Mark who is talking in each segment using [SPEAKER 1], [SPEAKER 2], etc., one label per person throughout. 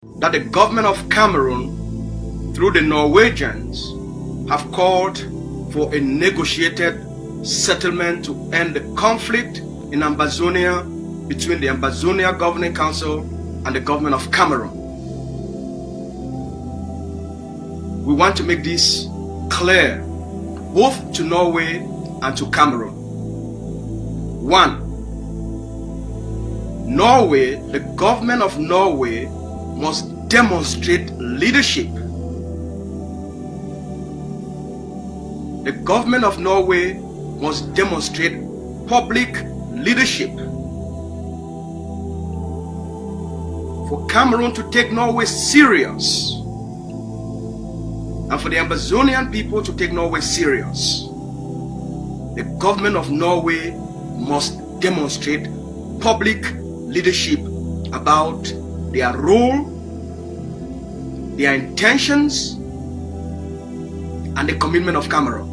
[SPEAKER 1] that the government of Cameroon, through the Norwegians, have called for a negotiated settlement to end the conflict in Ambazonia between the Ambazonia Governing Council and the government of Cameroon. We want to make this clear both to Norway and to Cameroon. 1. Norway, the government of Norway must demonstrate leadership. The government of Norway must demonstrate public leadership. For Cameroon to take Norway serious, and for the Ambazonian people to take Norway serious, the government of Norway must demonstrate public leadership about their role, their intentions, and the commitment of Cameroon.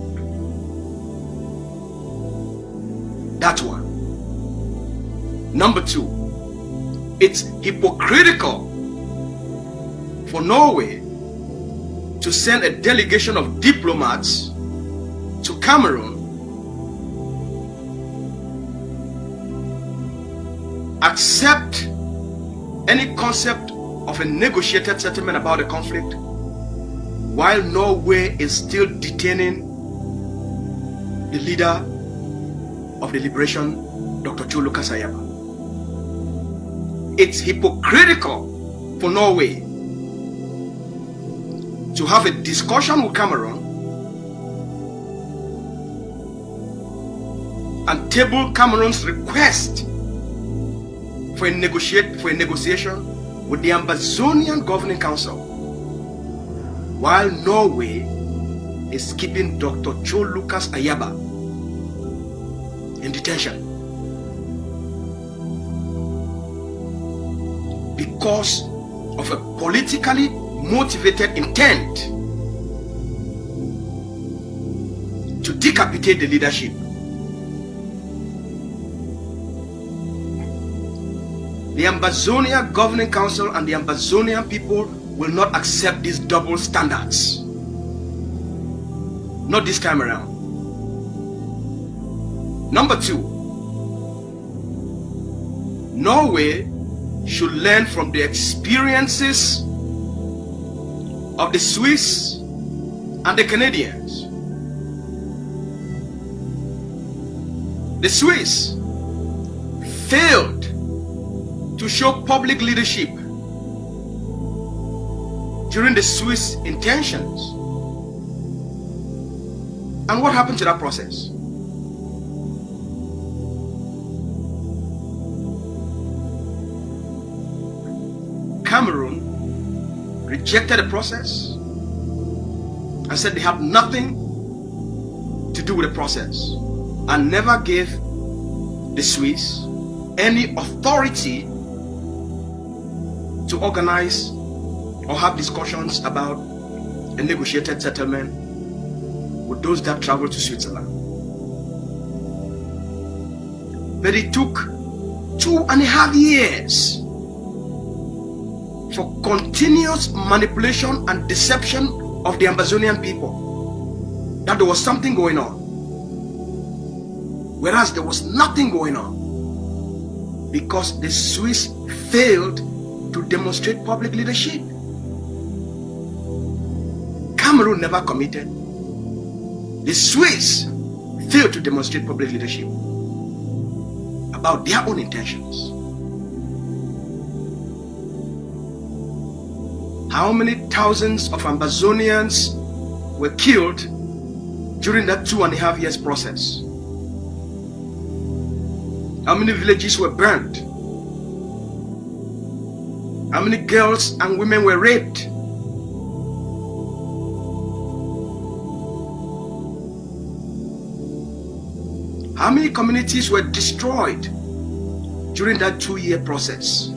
[SPEAKER 1] That's one. Number 2, it's hypocritical for Norway to send a delegation of diplomats to Cameroon, accept any concept of a negotiated settlement about the conflict, while Norway is still detaining the leader of the liberation, Dr. Lucas Ayaba. It's hypocritical for Norway to have a discussion with Cameroon and table Cameroon's request for a negotiation with the Ambazonian Governing Council, while Norway is keeping Dr. Lucas Ayaba in detention because of a politically motivated intent to decapitate the leadership. The Ambazonia Governing Council and the Ambazonian people will not accept these double standards. Not this time around. Number 2, Norway should learn from the experiences of the Swiss and the Canadians. The Swiss failed to show public leadership during the Swiss intentions. And what happened to that process? Cameroon rejected the process and said they had nothing to do with the process, and never gave the Swiss any authority to organize or have discussions about a negotiated settlement with those that travel to Switzerland. But it took 2.5 years for continuous manipulation and deception of the Ambazonian people that there was something going on, whereas there was nothing going on, because the Swiss failed to demonstrate public leadership. Cameroon never committed. The Swiss failed to demonstrate public leadership about their own intentions. How many thousands of Ambazonians were killed during that 2.5 years process? How many villages were burned? How many girls and women were raped? How many communities were destroyed during that 2-year process?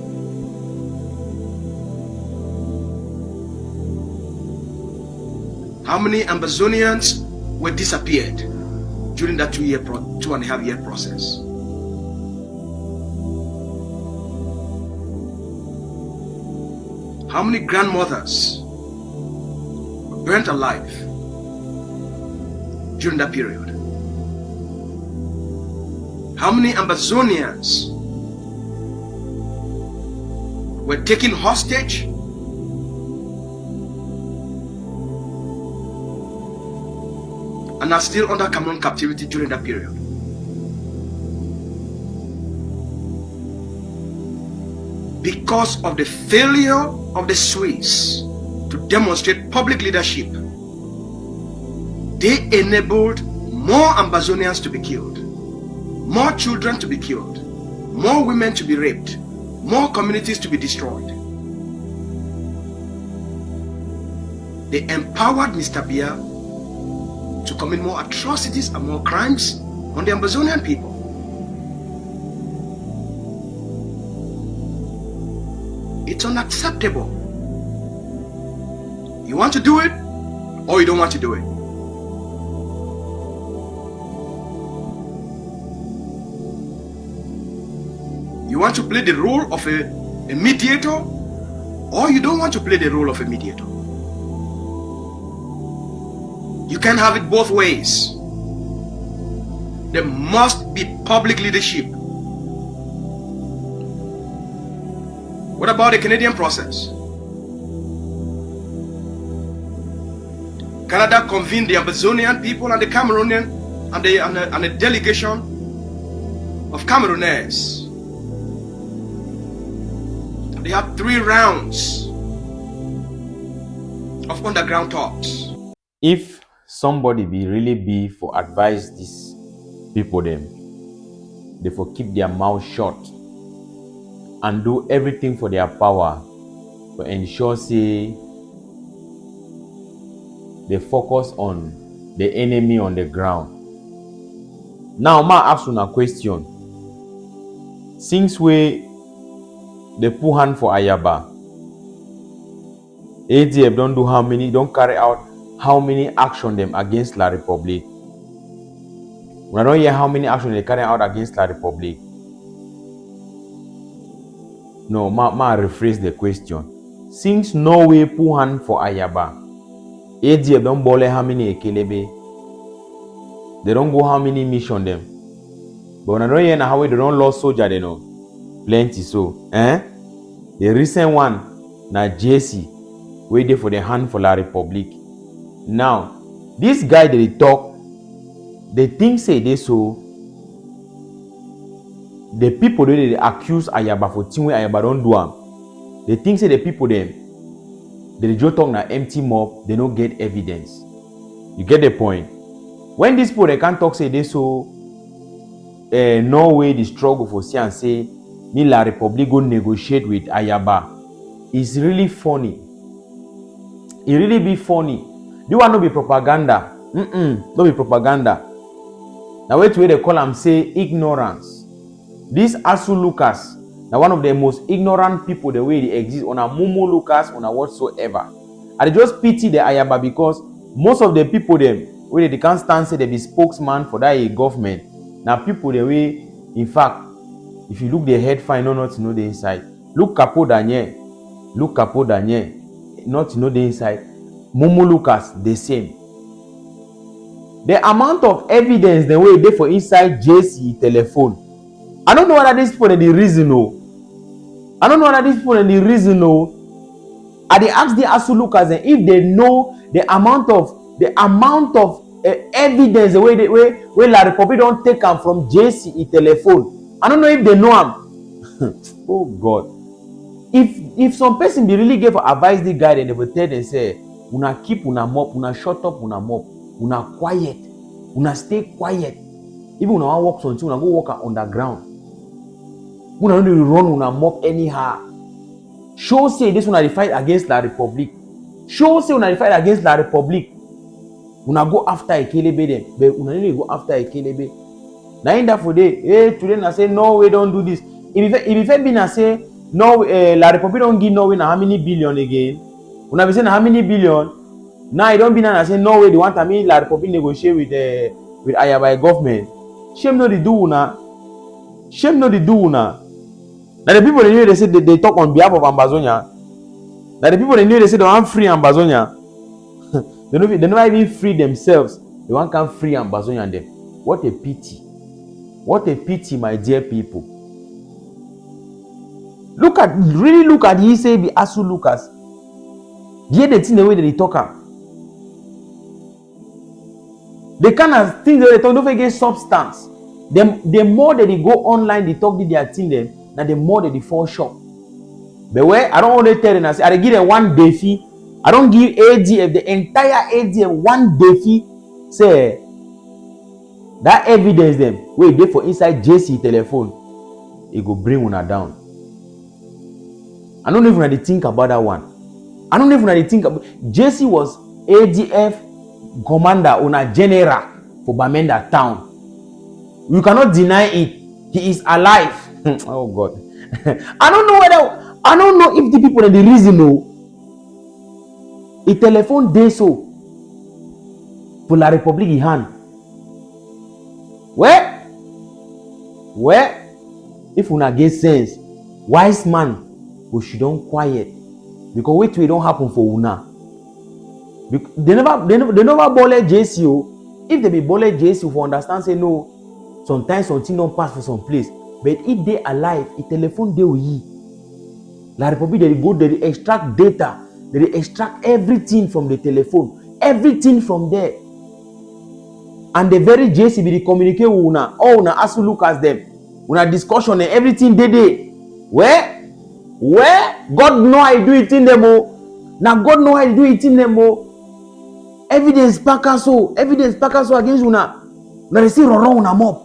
[SPEAKER 1] How many Ambazonians were disappeared during that 2.5 year process? How many grandmothers were burnt alive during that period? How many Ambazonians were taken hostage and are still under Cameroon captivity during that period? Because of the failure of the Swiss to demonstrate public leadership, they enabled more Ambazonians to be killed, more children to be killed, more women to be raped, more communities to be destroyed. They empowered Mr. Biya to commit more atrocities and more crimes on the Ambazonian people. It's unacceptable. You want to do it, or you don't want to do it. You want to play the role of a mediator, or you don't want to play the role of a mediator. You can't have it both ways. There must be public leadership. What about the Canadian process? Canada convened the Ambazonian people and the Cameroonian and a delegation of Camerooners. They had 3 rounds of underground talks.
[SPEAKER 2] If somebody be for advise these people them, they for keep their mouth shut and do everything for their power to ensure say they focus on the enemy on the ground. Now, ma ask you a question. Since we they put hand for Ayaba, ADF don't do how many, don't carry out how many action them against La Republic. When I don't hear how many action they carry out against La Republic. No, ma rephrase the question. Since Norway put hand for Ayaba, ADF don't bole how many ekelebe. They don't go how many mission them. But when I don't hear how they don't lost soldier they know. Plenty so. The recent one, na JC, waiting for the hand for La Republic. Now, this guy that they talk, they think say they so. The people that they accuse Ayaba for thing where Ayaba don't do am. They think say the people them, they just talk na empty mob, they don't get evidence. You get the point? When these people they can't talk say they so, Norway the struggle for see and say, me La Republic go negotiate with Ayaba. It's really funny. It really be funny. Do want to be propaganda? Don't be propaganda. Now wait where they call them say ignorance. This Asu Lucas, now one of the most ignorant people the way they exist on a Mumu Lucas on a whatsoever. I just pity the Ayaba because most of the people them where they can't stand say they be spokesman for that government. Now people the way, in fact, if you look the head fine, not to know the inside. Look Capo Daniel, not to know the inside. Mumu Lucas, the same. The amount of evidence the way they for inside JC telephone. I don't know whether these people are the reason. I don't know whether these people are the reason. I they ask the Asu Lucas if they know the amount of evidence the way La Republic don't take them from JC telephone. I don't know if they know them. Oh God. If some person be really give advice the guy, they will tell them say, una keep una mop, una shut up una mop, una quiet, una stay quiet. Even when I walk something, una go walk underground. Una don't really run una mop anyhow. Show say this una fight against La Republic. Show say una fight against La Republic. Una go after Ekelebe them, but una really go after Ekelebe. Now in that for day, today I say no, we don't do this. If been I say no, La Republic don't give Norway how many billion again. When I say how many billion, now I don't be now say no way they want me La Republic negotiate with Ayaba government. Shame no they do na. Shame no they do na. Now the people they say they talk on behalf of Ambazonia. That the people they knew, they said they want free Ambazonia. they never even free themselves. They want to free Ambazonia and them. What a pity. What a pity, my dear people. Really look at he say the Asu Lucas. Hear the thing the way that they talk. The kind of things that they talk, don't forget substance. The more that they go online, they talk to their thing them, and the more that they fall short. But where I don't want to tell them, I give them one day fee. I don't give ADF, the entire ADF, one day fee. Say that evidence them, wait, they for inside JC telephone, it go bring una down. I don't even think about that one. I don't even think about JC was ADF commander on a general for Bamenda town. You cannot deny it. He is alive. Oh God. I don't know if the people in the reason know. A telephone day so for La Republique in hand. Where if una get sense, wise man go she don quiet because wait till it don't happen for una. They never bullet JC. If they be bullet JC for understand say no, sometimes something don't pass for some place. But if they alive, a telephone they will ye. La Republique they go, they extract data, they extract everything from the telephone, everything from there. And the very JC be communicate with una, all una ask to look at them, una discussion and everything they. Where God know I do it in them. Now God know I do it in them. Evidence pack so against una. Now they say wrong una mob.